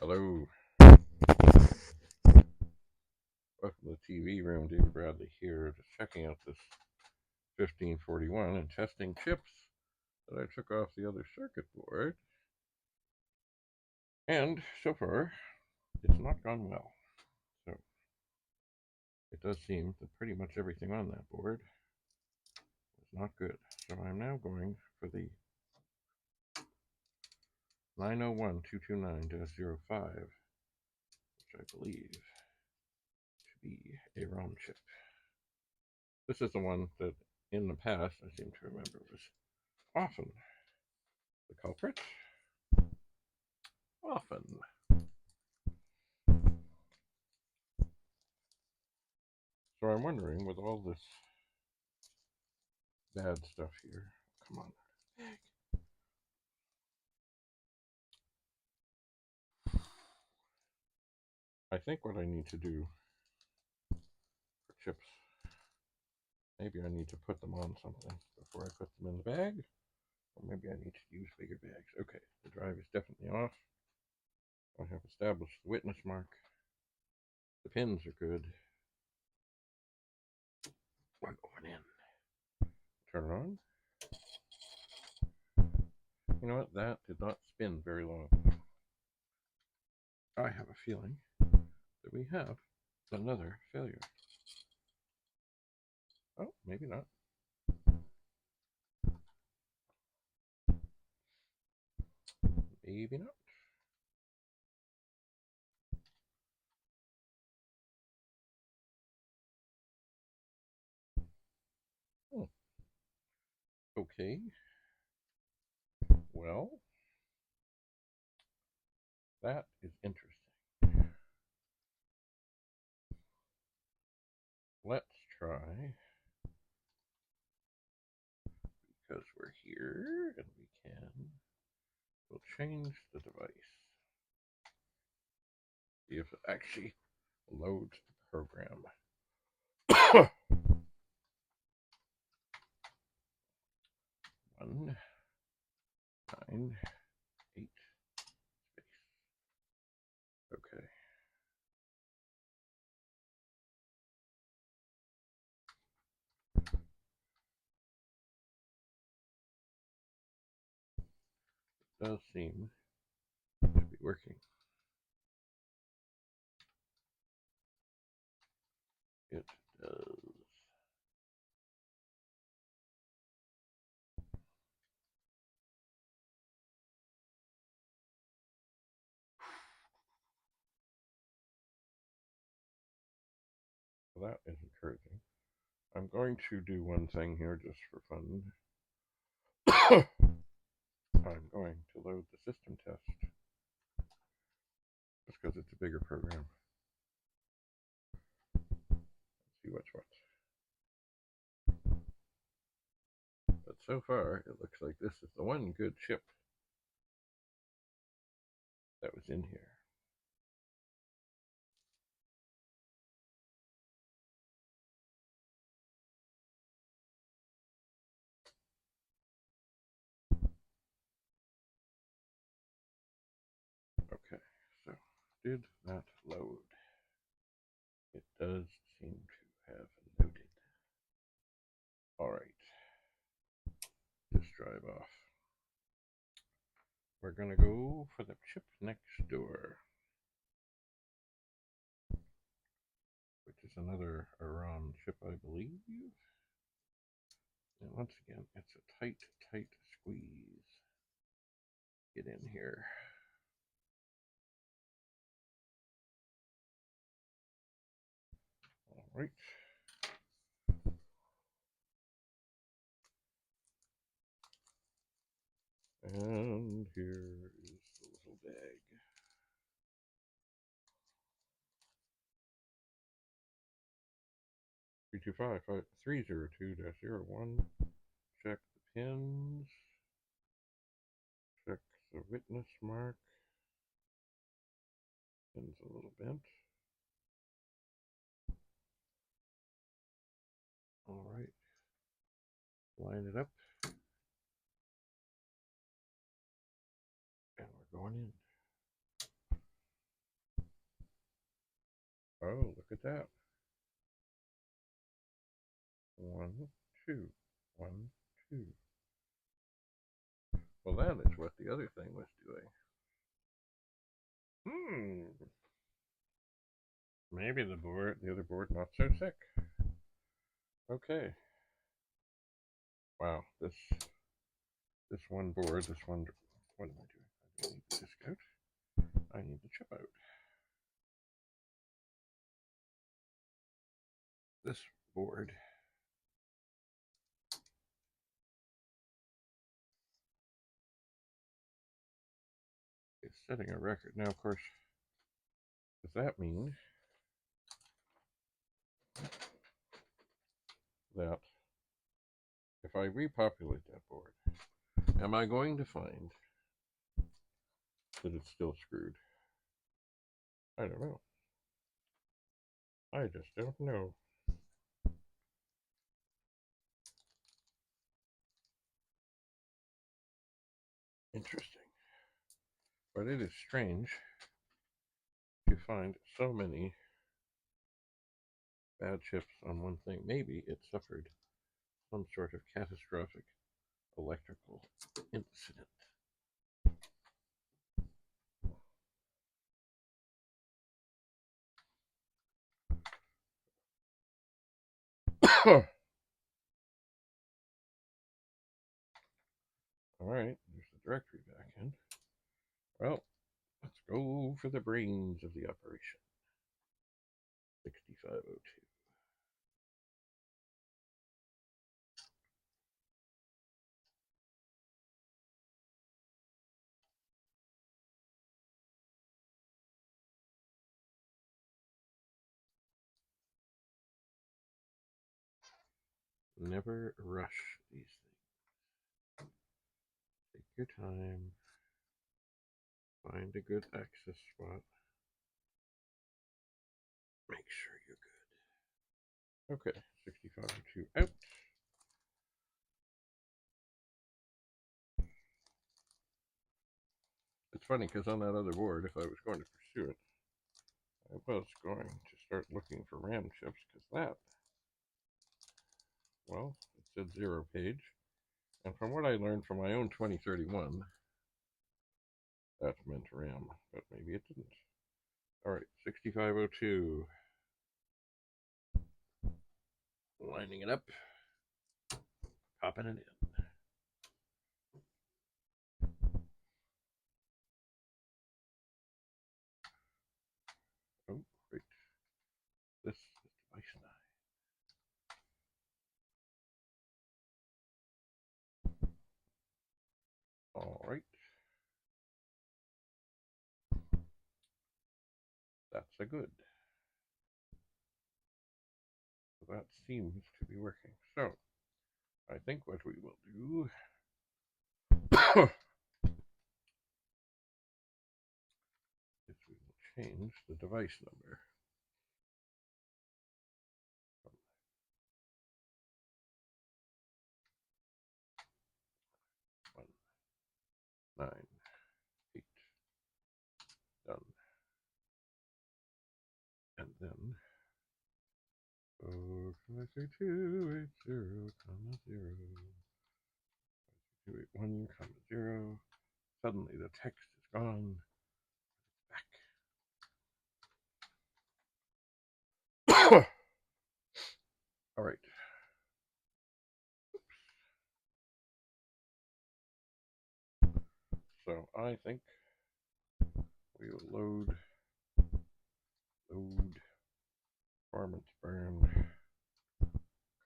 Hello. Welcome to the TV room. David Bradley here, just checking out this 1541 and testing chips that I took off the other circuit board. And so far, it's not gone well. So it does seem that pretty much everything on that board is not good. So I'm now going for the 901229-05, which I believe to be a ROM chip. This is the one that in the past I seem to remember was often the culprit. Often. So I'm wondering, with all this bad stuff here, come on. I think what I need to do for chips, maybe I need to put them on something before I put them in the bag, or maybe I need to use bigger bags. Okay, the drive is definitely off. I have established the witness mark. The pins are good. We're going in. Turn it on. You know what? That did not spin very long. I have a feeling that we have another failure. Oh, maybe not. Maybe not. Oh. Okay. Well, that is interesting. Let's try, because we're here and we can, we'll change the device. See if it actually loads the program. 198 space. Okay. It does seem to be working. It does. Well, that is encouraging. I'm going to do one thing here just for fun. I'm going to load the system test just because it's a bigger program. Let's see what's what. But so far, it looks like this is the one good chip that was in here. Okay, so did that load? It does seem to have loaded. Alright, this drive off. We're going to go for the chip next door, which is another Iran chip, I believe. And once again, it's a tight, tight squeeze. Get in here. Alright. And here is the little bag. Three two five 302-01. Check the pins. Check the witness mark. Pins a little bent. Alright. Line it up. And we're going in. Oh, look at that. 1, 2, 1, 2. Well, that is what the other thing was doing. Maybe the other board, not so sick. Okay. Wow, this one board, what am I doing? I don't need the disc out. I need the chip out. This board is setting a record. Now, of course, does that mean that if I repopulate that board, am I going to find that it's still screwed? I don't know. I just don't know. Interesting. But it is strange to find so many bad chips on one thing. Maybe it suffered some sort of catastrophic electrical incident. All right, there's the directory back in. Well, let's go for the brains of the operation. 6502. Never rush these things. Take your time. Find a good access spot. Make sure you're good. Okay, 6502 out. It's funny because on that other board, if I was going to pursue it, I was going to start looking for RAM chips because that, well, it said 0 page. And from what I learned from my own 2031, that meant RAM, but maybe it didn't. All right, 6502. Lining it up, popping it in. Oh, great. This is device 9. All right. That's a good. So that seems to be working. So I think what we will do is we will change the device number. 1, 9, 8. Done. And then 53280, 281, 0. Suddenly the text is gone. Back. All right. So I think we will load performance burn,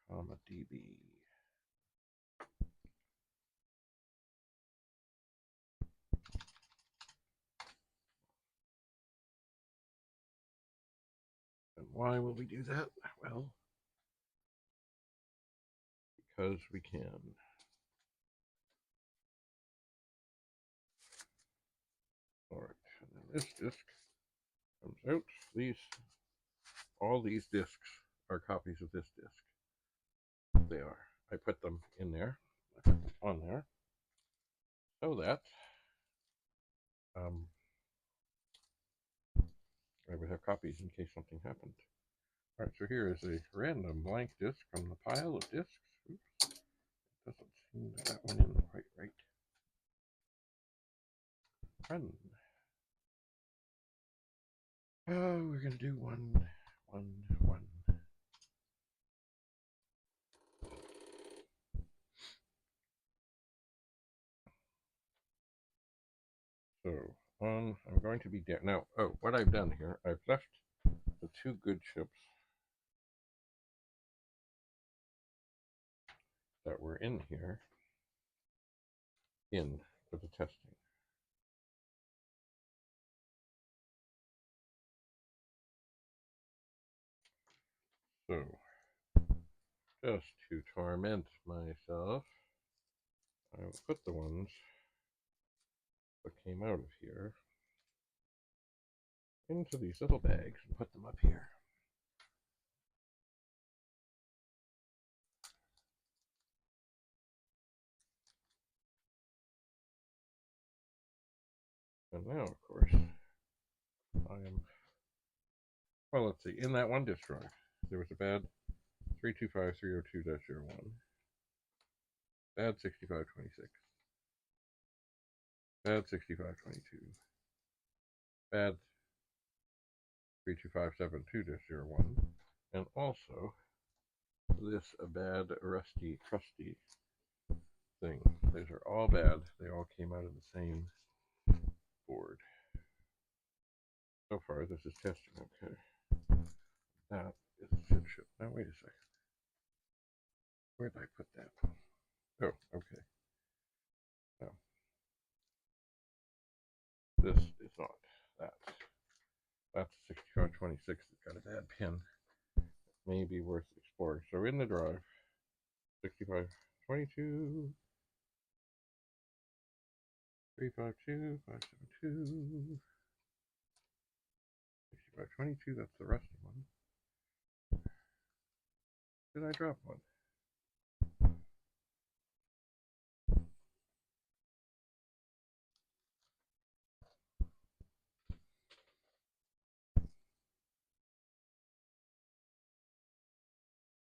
comma db. And why will we do that? Well, because we can. All right, and then this disk comes out. All these disks are copies of this disk. They are. I put them in there. I put them on there so that I would have copies in case something happened. Alright, so here is a random blank disk from the pile of disks. Oops. Doesn't seem that one in quite right. Run. Oh, we're going to do one. So, I'm going to be down. Now, what I've done here, I've left the two good chips that were in here in for the testing. So, just to torment myself, I will put the ones that came out of here into these little bags and put them up here. And now, of course, I am, well, let's see, in that one disk drive, there was a bad 325.302-01, bad 6526, bad 6522, bad 32572-01, and also this bad rusty crusty thing. These are all bad. They all came out of the same board. So far, this is testing okay. That is a shit chip. Now, wait a second. Where did I put that? Oh, okay. No. This is not that. That's a 6526 that's got a bad pin. May be worth exploring. So in the drive, 6522, 352, 572, 6522, that's the rusty one. Did I drop one?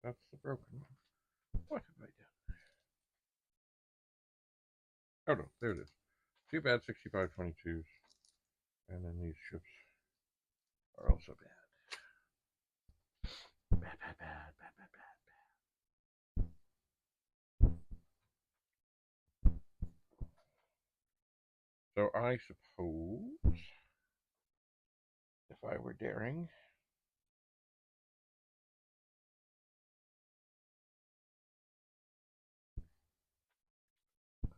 That's the broken one. What have I done? Oh no, there it is. Two bad 6522s. And then these chips are also bad. Bad, bad, bad, bad, bad, bad. So I suppose, if I were daring,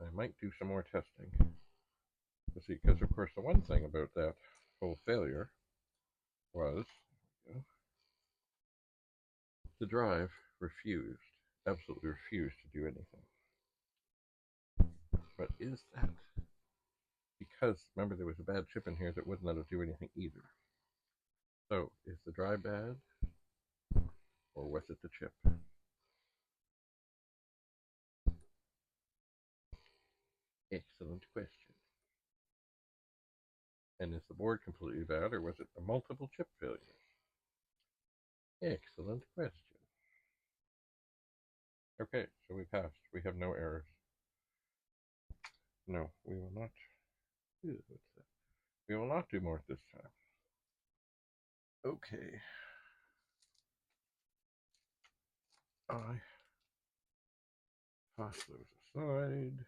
I might do some more testing. Let's see, because of course the one thing about that whole failure was the drive refused, absolutely refused to do anything. But is that because, remember, there was a bad chip in here that wouldn't let it do anything either. So, is the drive bad, or was it the chip? Excellent question. And is the board completely bad, or was it a multiple chip failure? Excellent question. Okay, so we passed. We have no errors. No, we will not. What's that? We will not do more this time. Okay. I toss those aside.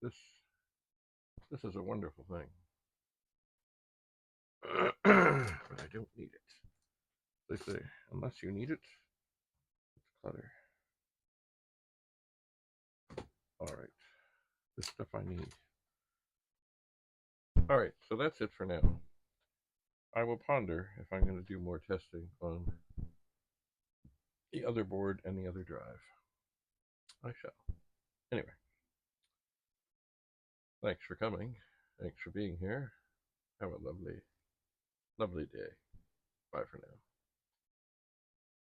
This is a wonderful thing. But I don't need it. They say, unless you need it, it's clutter. Alright. This stuff I need. Alright, so that's it for now. I will ponder if I'm going to do more testing on the other board and the other drive. I shall. Anyway. Thanks for coming. Thanks for being here. Have a lovely, lovely day. Bye for now.